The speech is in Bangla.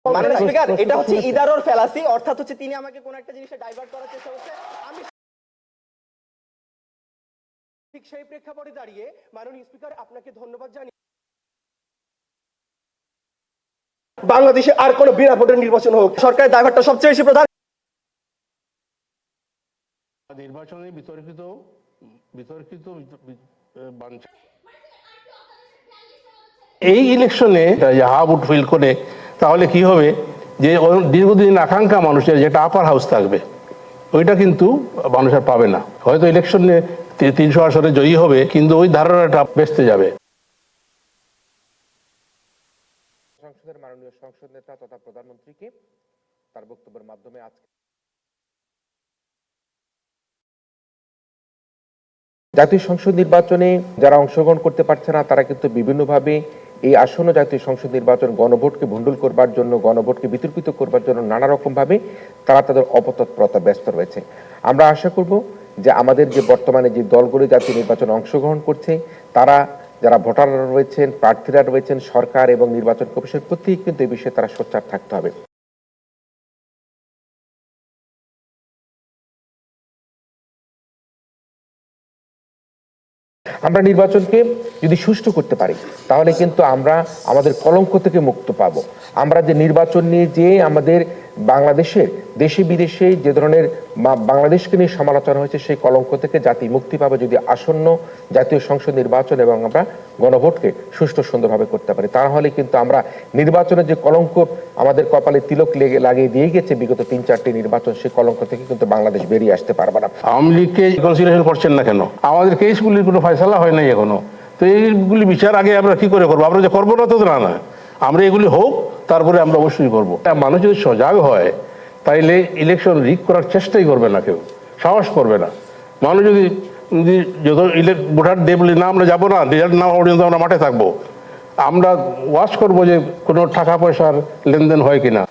মাননীয় স্পিকার, এটা হচ্ছে ইদারর ফ্যালাসি, অর্থাৎ হচ্ছে তিনি আমাকে কোন একটা জিনিসে ডাইভার্ট করার চেষ্টা করছে। আমি ঠিক সেই প্রেক্ষাপটে দাঁড়িয়ে মাননীয় স্পিকার আপনাকে ধন্যবাদ জানিয়ে বাংলাদেশে আর কোন বিনা ভোটের নির্বাচন হোক, সরকারের দায়ভারটা সবচেয়ে বেশি প্রধান। নির্বাচনে বিতর্কিত বিতর্কিত বানচাল এই ইলেকশনে হা ভোট ফিল করে তাহলে কি হবে যে দীর্ঘদিন আকাঙ্ক্ষা মানুষের যেটা আপার হাউস থাকবে ওইটা কিন্তু মানুষ আর পাবে না। হয়তো ইলেকশনে 300 আসনে জয়ী হবে কিন্তু ওই ধারণাটা বেঁচতে যাবে। সংসদের মাননীয় সংসদ নেতা তথা প্রধানমন্ত্রীকে তার বক্তব্যের মাধ্যমে আজকে জাতীয় সংসদ নির্বাচনে যারা অংশগ্রহণ করতে পারছে না তারা কিন্তু বিভিন্নভাবে এই আসন্ন জাতীয় সংসদ নির্বাচন গণভোটকে ভণ্ডুল করবার জন্য, গণভোটকে বিতর্কিত করবার জন্য নানা রকম ভাবে তারা তাদের অপতৎপরতা ব্যস্ত রয়েছে। আমরা আশা করব যে আমাদের যে বর্তমানে যে দলগুলো জাতীয় নির্বাচনে অংশগ্রহণ করছে তারা, যারা ভোটাররা রয়েছেন, প্রার্থীরা রয়েছেন, সরকার এবং নির্বাচন কমিশন প্রত্যেকেই কিন্তু এই বিষয়ে তারা সোচ্চার থাকতে হবে। আমরা নির্বাচনকে যদি সুষ্ঠু করতে পারি তাহলে কিন্তু আমরা আমাদের কলঙ্ক থেকে মুক্ত পাব। আমরা যে নির্বাচন নিয়ে যে আমাদের বাংলাদেশের দেশে বিদেশে যে ধরনের বাংলাদেশকে নিয়ে সমালোচনা হয়েছে সেই কলঙ্ক থেকে জাতি মুক্তি পাবে যদি আসন্ন জাতীয় সংসদ নির্বাচন এবং আমরা গণভোটকে সুষ্ঠু সুন্দরভাবে করতে পারি। তাহলে কিন্তু আমরা নির্বাচনের যে কলঙ্ক আমাদের কপালে তিলক লাগিয়ে দিয়ে গেছে বিগত 3-4টি নির্বাচন, সেই কলঙ্ক থেকে কিন্তু বাংলাদেশ বেরিয়ে আসতে পারবে না। আওয়ামী লীগকে কনসিডারেশন করছেন না কেন? আমাদের কেসগুলির কোনো ফয়সালা হয় নাই এখনো, তো এইগুলি বিচার আগে আমরা কি করে করবো? আমরা যে করবো না তো না, আমরা এগুলি হোক তারপরে আমরা অবশ্যই করবো। মানুষ যদি সজাগ হয় তাইলে ইলেকশন রিগ করার চেষ্টাই করবে না, কেউ সাহস করবে না। মানুষ যদি যত ভোটার দেব বলি না আমরা যাবো না, রেজাল্ট না পর্যন্ত আমরা মাঠে থাকবো, আমরা ওয়াচ করবো যে কোনো টাকা পয়সার লেনদেন হয় কিনা।